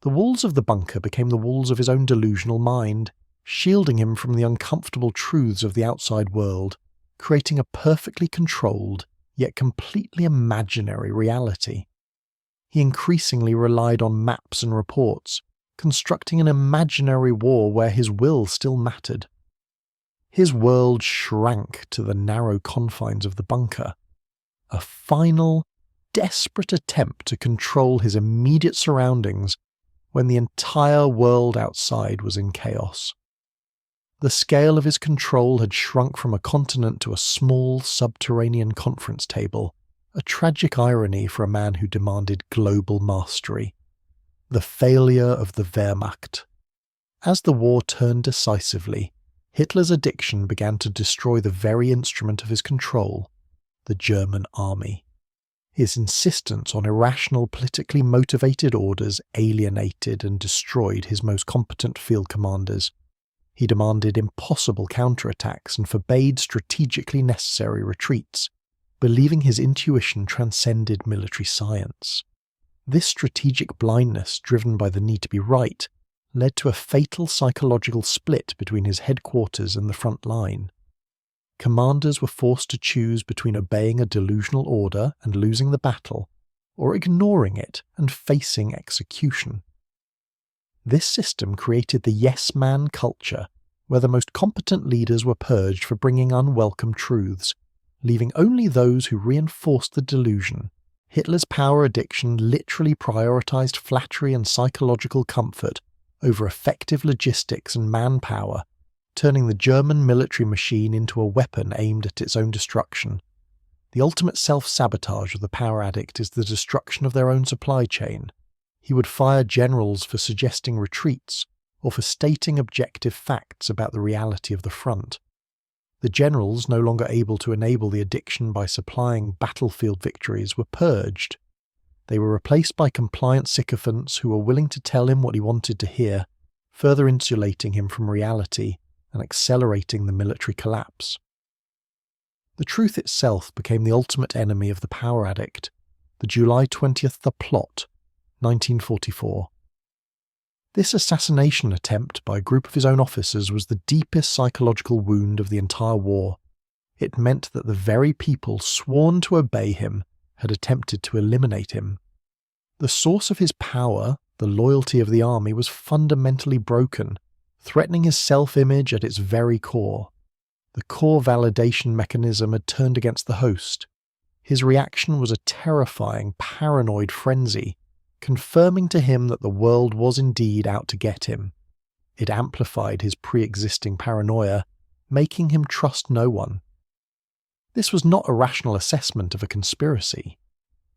The walls of the bunker became the walls of his own delusional mind, shielding him from the uncomfortable truths of the outside world, creating a perfectly controlled, yet completely imaginary reality. He increasingly relied on maps and reports, constructing an imaginary war where his will still mattered. His world shrank to the narrow confines of the bunker, a final, desperate attempt to control his immediate surroundings when the entire world outside was in chaos. The scale of his control had shrunk from a continent to a small subterranean conference table, a tragic irony for a man who demanded global mastery. The failure of the Wehrmacht. As the war turned decisively, Hitler's addiction began to destroy the very instrument of his control, the German army. His insistence on irrational, politically motivated orders alienated and destroyed his most competent field commanders. He demanded impossible counterattacks and forbade strategically necessary retreats, believing his intuition transcended military science. This strategic blindness, driven by the need to be right, led to a fatal psychological split between his headquarters and the front line. Commanders were forced to choose between obeying a delusional order and losing the battle, or ignoring it and facing execution. This system created the yes-man culture, where the most competent leaders were purged for bringing unwelcome truths, leaving only those who reinforced the delusion. Hitler's power addiction literally prioritized flattery and psychological comfort over effective logistics and manpower, turning the German military machine into a weapon aimed at its own destruction. The ultimate self-sabotage of the power addict is the destruction of their own supply chain. He would fire generals for suggesting retreats or for stating objective facts about the reality of the front. The generals, no longer able to enable the addiction by supplying battlefield victories, were purged. They were replaced by compliant sycophants who were willing to tell him what he wanted to hear, further insulating him from reality and accelerating the military collapse. The truth itself became the ultimate enemy of the power addict. The July 20th The Plot, 1944. This assassination attempt by a group of his own officers was the deepest psychological wound of the entire war. It meant that the very people sworn to obey him had attempted to eliminate him. The source of his power, the loyalty of the army, was fundamentally broken, threatening his self-image at its very core. The core validation mechanism had turned against the host. His reaction was a terrifying, paranoid frenzy, confirming to him that the world was indeed out to get him. It amplified his pre-existing paranoia, making him trust no one. This was not a rational assessment of a conspiracy.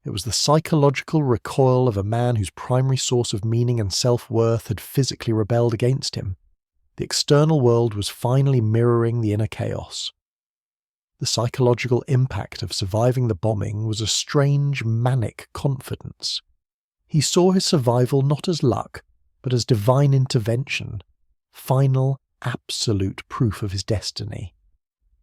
It was the psychological recoil of a man whose primary source of meaning and self-worth had physically rebelled against him. The external world was finally mirroring the inner chaos. The psychological impact of surviving the bombing was a strange, manic confidence. He saw his survival not as luck, but as divine intervention, final, absolute proof of his destiny.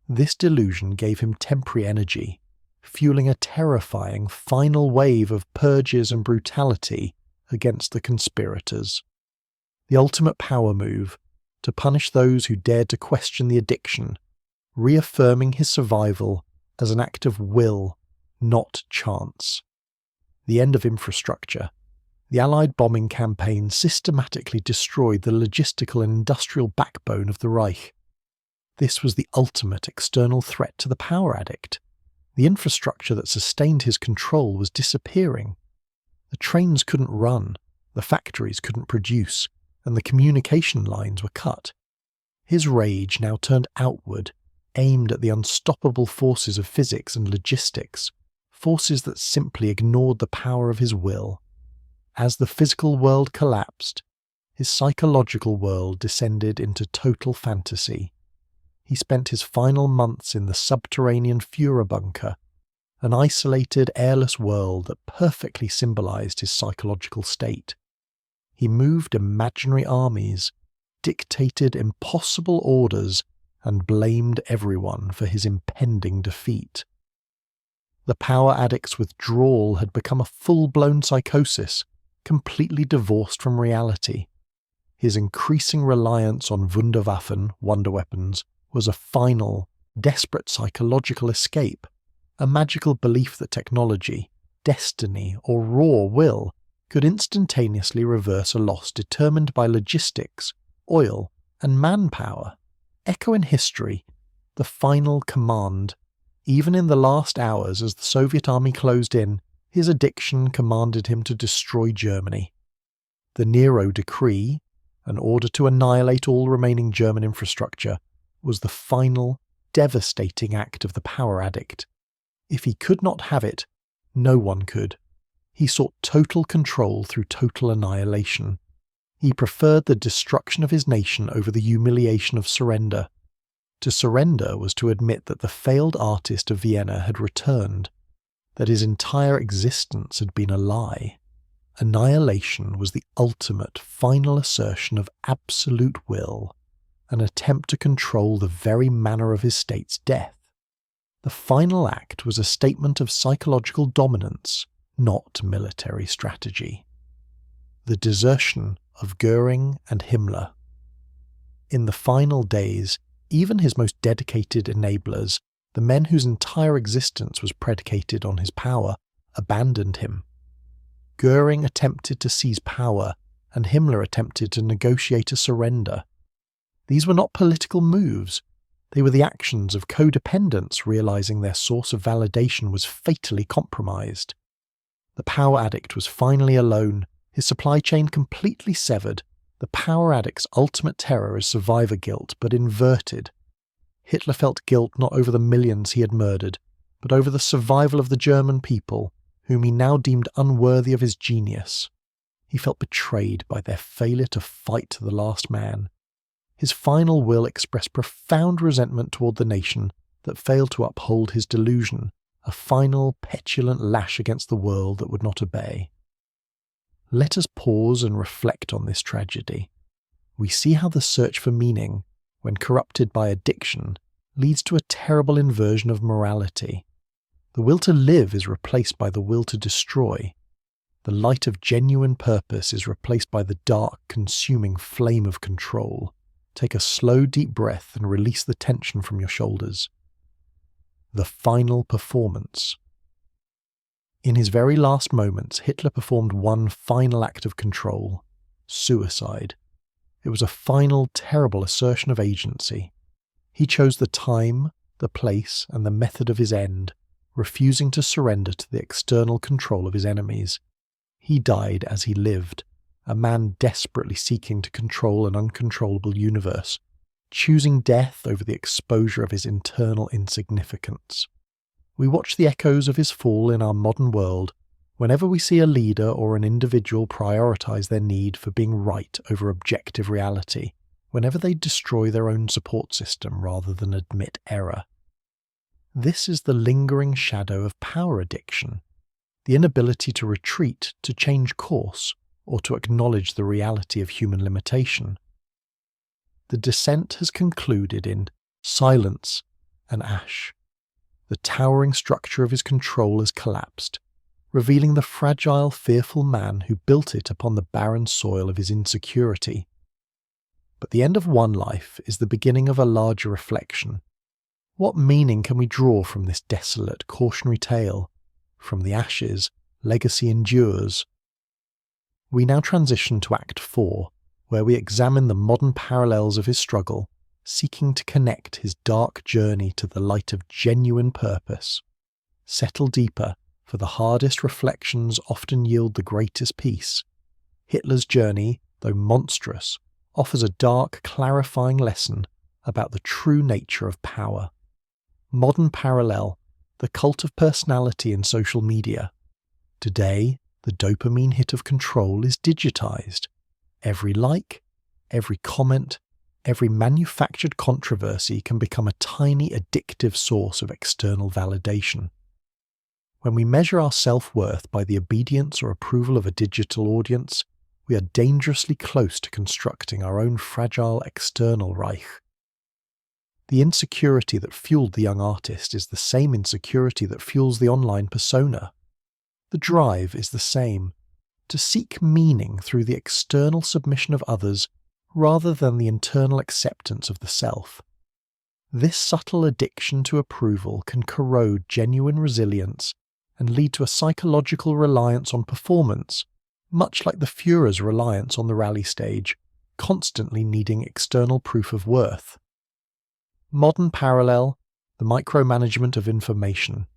This delusion gave him temporary energy, fueling a terrifying final wave of purges and brutality against the conspirators. The ultimate power move, to punish those who dared to question the addiction, reaffirming his survival as an act of will, not chance. The end of infrastructure. The Allied bombing campaign systematically destroyed the logistical and industrial backbone of the Reich. This was the ultimate external threat to the power addict. The infrastructure that sustained his control was disappearing. The trains couldn't run, the factories couldn't produce, and the communication lines were cut. His rage now turned outward, aimed at the unstoppable forces of physics and logistics, forces that simply ignored the power of his will. As the physical world collapsed, his psychological world descended into total fantasy. He spent his final months in the subterranean Führer bunker, an isolated, airless world that perfectly symbolized his psychological state. He moved imaginary armies, dictated impossible orders, and blamed everyone for his impending defeat. The power addict's withdrawal had become a full-blown psychosis, completely divorced from reality. his increasing reliance on Wunderwaffen, wonder weapons, was a final, desperate psychological escape, a magical belief that technology, destiny, or raw will could instantaneously reverse a loss determined by logistics, oil, and manpower. Echo in history, the final command. Even in the last hours as the Soviet army closed in, his addiction commanded him to destroy Germany. The Nero Decree, an order to annihilate all remaining German infrastructure, was the final, devastating act of the power addict. If he could not have it, no one could. He sought total control through total annihilation. He preferred the destruction of his nation over the humiliation of surrender. To surrender was to admit that the failed artist of Vienna had returned, that his entire existence had been a lie. Annihilation was the ultimate, final assertion of absolute will, an attempt to control the very manner of his state's death. The final act was a statement of psychological dominance, not military strategy. The desertion of Goering and Himmler. In the final days, even his most dedicated enablers, the men whose entire existence was predicated on his power, abandoned him. Goering attempted to seize power, and Himmler attempted to negotiate a surrender. These were not political moves. They were the actions of codependents realizing their source of validation was fatally compromised. The power addict was finally alone, his supply chain completely severed. The power addict's ultimate terror is survivor guilt, but inverted. Hitler felt guilt not over the millions he had murdered, but over the survival of the German people, whom he now deemed unworthy of his genius. He felt betrayed by their failure to fight to the last man. His final will expressed profound resentment toward the nation that failed to uphold his delusion, a final, petulant lash against the world that would not obey. Let us pause and reflect on this tragedy. We see how the search for meaning, when corrupted by addiction, leads to a terrible inversion of morality. The will to live is replaced by the will to destroy. The light of genuine purpose is replaced by the dark, consuming flame of control. Take a slow, deep breath and release the tension from your shoulders. The final performance. In his very last moments, Hitler performed one final act of control: suicide. It was a final, terrible assertion of agency. He chose the time, the place, and the method of his end, refusing to surrender to the external control of his enemies. He died as he lived, a man desperately seeking to control an uncontrollable universe, choosing death over the exposure of his internal insignificance. We watch the echoes of his fall in our modern world whenever we see a leader or an individual prioritize their need for being right over objective reality, whenever they destroy their own support system rather than admit error. This is the lingering shadow of power addiction, the inability to retreat, to change course, or to acknowledge the reality of human limitation. The descent has concluded in silence and ash. The towering structure of his control has collapsed, revealing the fragile, fearful man who built it upon the barren soil of his insecurity. But the end of one life is the beginning of a larger reflection. What meaning can we draw from this desolate, cautionary tale? From the ashes, legacy endures. We now transition to Act 4, where we examine the modern parallels of his struggle, seeking to connect his dark journey to the light of genuine purpose. Settle deeper, for the hardest reflections often yield the greatest peace. Hitler's journey, though monstrous, offers a dark, clarifying lesson about the true nature of power. Modern parallel, the cult of personality in social media. Today, the dopamine hit of control is digitized. Every like, every comment, every manufactured controversy can become a tiny addictive source of external validation. When we measure our self-worth by the obedience or approval of a digital audience, we are dangerously close to constructing our own fragile external Reich. The insecurity that fueled the young artist is the same insecurity that fuels the online persona. The drive is the same: to seek meaning through the external submission of others rather than the internal acceptance of the self. This subtle addiction to approval can corrode genuine resilience and lead to a psychological reliance on performance, much like the Führer's reliance on the rally stage, constantly needing external proof of worth. Modern parallel, the micromanagement of information.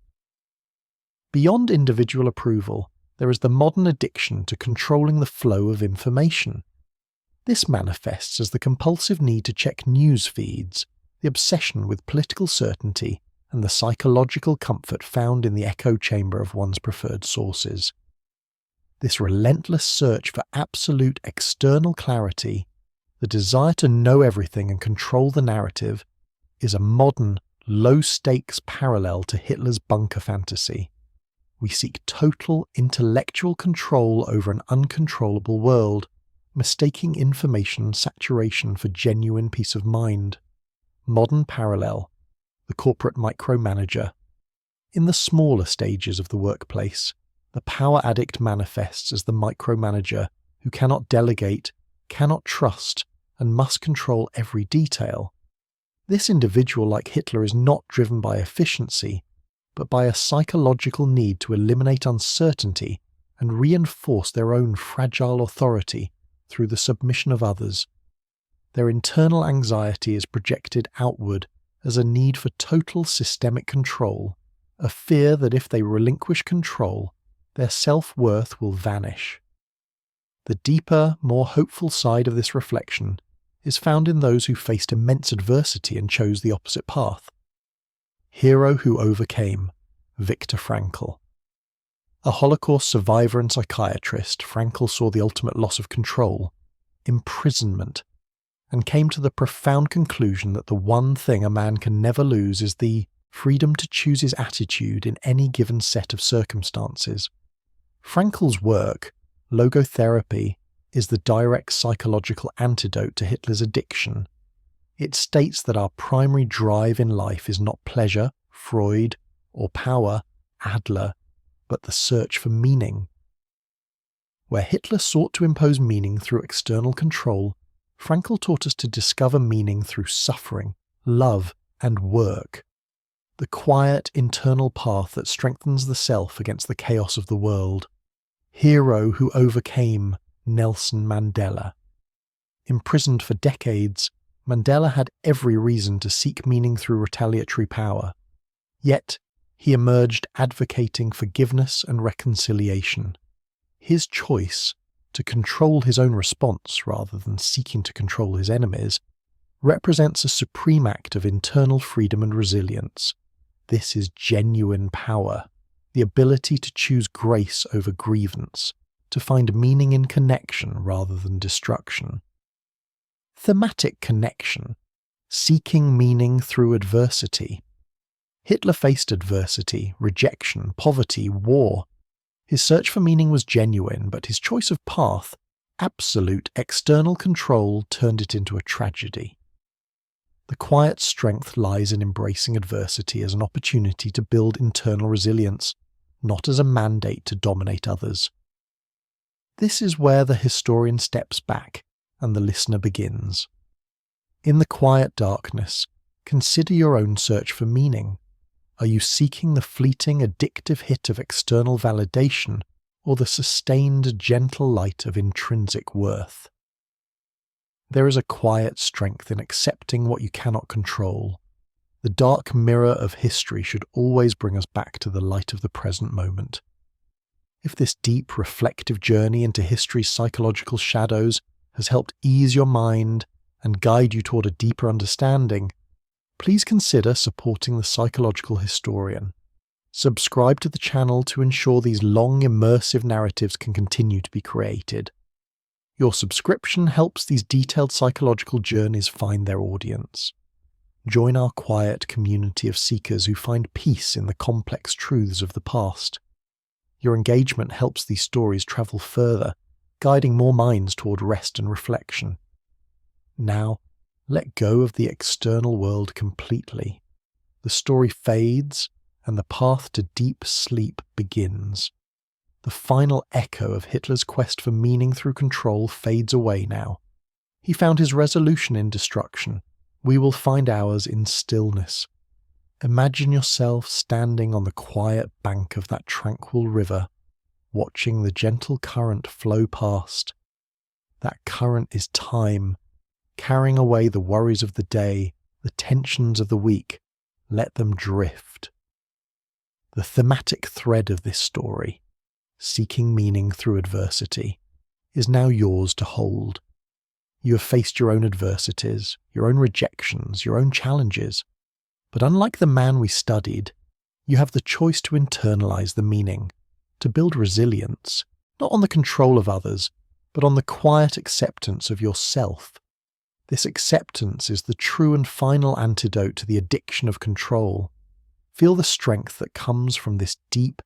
Beyond individual approval, there is the modern addiction to controlling the flow of information. This manifests as the compulsive need to check news feeds, the obsession with political certainty, and the psychological comfort found in the echo chamber of one's preferred sources. This relentless search for absolute external clarity, the desire to know everything and control the narrative, is a modern, low-stakes parallel to Hitler's bunker fantasy. We seek total intellectual control over an uncontrollable world, mistaking information saturation for genuine peace of mind. Modern parallel, the corporate micromanager. In the smaller stages of the workplace, the power addict manifests as the micromanager who cannot delegate, cannot trust, and must control every detail. This individual, like Hitler, is not driven by efficiency, but by a psychological need to eliminate uncertainty and reinforce their own fragile authority through the submission of others. Their internal anxiety is projected outward as a need for total systemic control, a fear that if they relinquish control, their self-worth will vanish. The deeper, more hopeful side of this reflection is found in those who faced immense adversity and chose the opposite path. Hero who overcame, Viktor Frankl. A Holocaust survivor and psychiatrist, Frankl saw the ultimate loss of control, imprisonment, and came to the profound conclusion that the one thing a man can never lose is the freedom to choose his attitude in any given set of circumstances. Frankl's work, logotherapy, is the direct psychological antidote to Hitler's addiction. It states that our primary drive in life is not pleasure, Freud, or power, Adler, but the search for meaning. Where Hitler sought to impose meaning through external control, Frankl taught us to discover meaning through suffering, love, and work. The quiet internal path that strengthens the self against the chaos of the world. Hero who overcame, Nelson Mandela. Imprisoned for decades, Mandela had every reason to seek meaning through retaliatory power. Yet, he emerged advocating forgiveness and reconciliation. His choice, to control his own response rather than seeking to control his enemies, represents a supreme act of internal freedom and resilience. This is genuine power, the ability to choose grace over grievance, to find meaning in connection rather than destruction. Thematic connection, seeking meaning through adversity. Hitler faced adversity, rejection, poverty, war. His search for meaning was genuine, but his choice of path, absolute external control, turned it into a tragedy. The quiet strength lies in embracing adversity as an opportunity to build internal resilience, not as a mandate to dominate others. This is where the historian steps back and the listener begins. In the quiet darkness, consider your own search for meaning. Are you seeking the fleeting, addictive hit of external validation, or the sustained, gentle light of intrinsic worth? There is a quiet strength in accepting what you cannot control. The dark mirror of history should always bring us back to the light of the present moment. If this deep, reflective journey into history's psychological shadows has helped ease your mind and guide you toward a deeper understanding, please consider supporting the Psychological Historian. Subscribe to the channel to ensure these long, immersive narratives can continue to be created. Your subscription helps these detailed psychological journeys find their audience. Join our quiet community of seekers who find peace in the complex truths of the past. Your engagement helps these stories travel further, guiding more minds toward rest and reflection. Now, let go of the external world completely. The story fades, and the path to deep sleep begins. The final echo of Hitler's quest for meaning through control fades away now. He found his resolution in destruction. We will find ours in stillness. Imagine yourself standing on the quiet bank of that tranquil river, watching the gentle current flow past. That current is time, carrying away the worries of the day, the tensions of the week. Let them drift. The thematic thread of this story, seeking meaning through adversity, is now yours to hold. You have faced your own adversities, your own rejections, your own challenges. But unlike the man we studied, you have the choice to internalize the meaning, to build resilience, not on the control of others, but on the quiet acceptance of yourself. This acceptance is the true and final antidote to the addiction of control. Feel the strength that comes from this deep,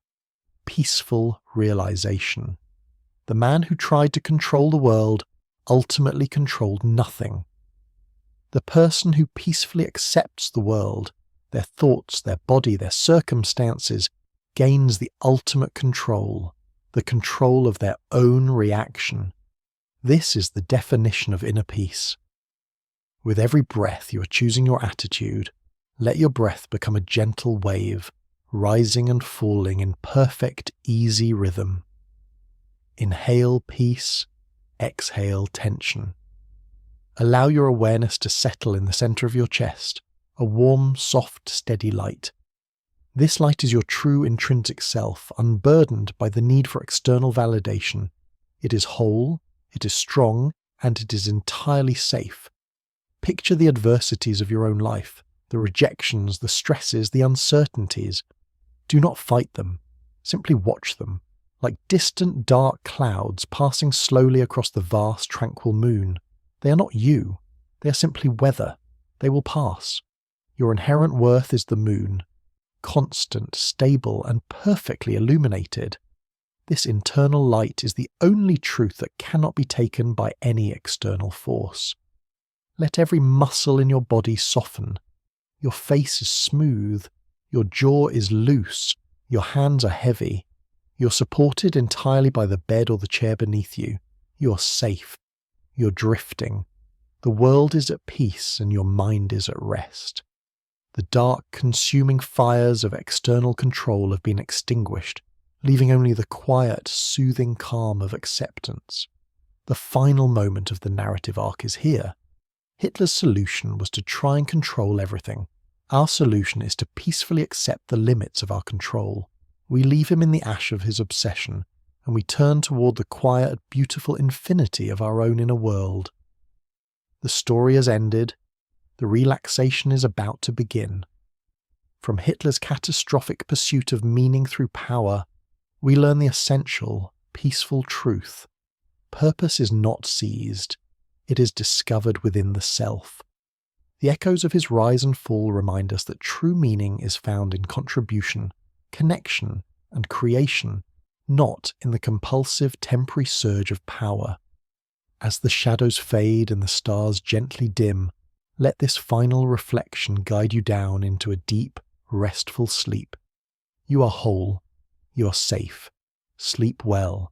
peaceful realization. The man who tried to control the world ultimately controlled nothing. The person who peacefully accepts the world, their thoughts, their body, their circumstances, gains the ultimate control, the control of their own reaction. This is the definition of inner peace. With every breath you are choosing your attitude. Let your breath become a gentle wave, rising and falling in perfect, easy rhythm. Inhale peace, exhale tension. Allow your awareness to settle in the center of your chest, a warm, soft, steady light. This light is your true intrinsic self, unburdened by the need for external validation. It is whole, it is strong, and it is entirely safe. Picture the adversities of your own life, the rejections, the stresses, the uncertainties. Do not fight them. Simply watch them, like distant dark clouds passing slowly across the vast, tranquil moon. They are not you. They are simply weather. They will pass. Your inherent worth is the moon, constant, stable, and perfectly illuminated. This internal light is the only truth that cannot be taken by any external force. Let every muscle in your body soften. Your face is smooth. Your jaw is loose. Your hands are heavy. You're supported entirely by the bed or the chair beneath you. You're safe. You're drifting. The world is at peace and your mind is at rest. The dark, consuming fires of external control have been extinguished, leaving only the quiet, soothing calm of acceptance. The final moment of the narrative arc is here. Hitler's solution was to try and control everything. Our solution is to peacefully accept the limits of our control. We leave him in the ash of his obsession, and we turn toward the quiet, beautiful infinity of our own inner world. The story has ended. The relaxation is about to begin. From Hitler's catastrophic pursuit of meaning through power, we learn the essential, peaceful truth. Purpose is not seized. It is discovered within the self. The echoes of his rise and fall remind us that true meaning is found in contribution, connection, and creation, not in the compulsive temporary surge of power. As the shadows fade and the stars gently dim, let this final reflection guide you down into a deep, restful sleep. You are whole. You are safe. Sleep well.